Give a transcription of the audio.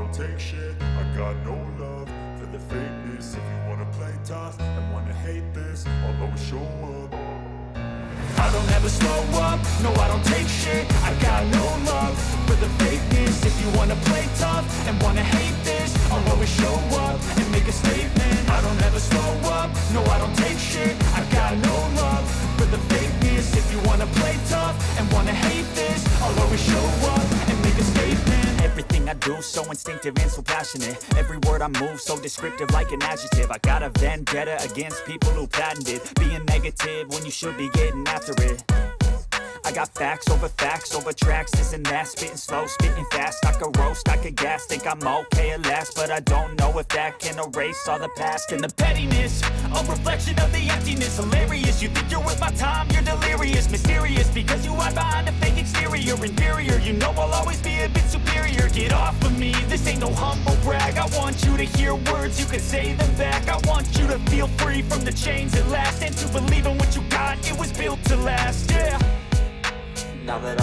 don't take shit. I got no love for the fakeness. If you wanna play tough and wanna hate this, I'll always show up. I don't ever slow up, no I don't take shit. I got no love for the fakeness. If you wanna play tough and wanna hate this, I'll always show up and make a statement. I don't ever slow up, no I don't take shit. I got no love for the fakeness. If you wanna play tough and wanna hate this, I'll always show up and make a statement. Everything I do so instinctive and so passionate. Every word I move so descriptive like an adjective. I got a vendetta against people who patented being negative when you should be getting after it. I got facts over tracks, this and that. Spitting slow, spitting fast. I could roast, I could gas. Think I'm okay at last, but I don't know if that can erase all the past. And the pettiness, a reflection of the emptiness. Hilarious, you think you're worth my time, you're delirious. Mysterious, because you hide behind a fake exterior. Inferior, you know I'll always be a bit superior. Get off of me, this ain't no humble brag. I want you to hear words, you can say them back. I want you to feel free from the chains at last, and to believe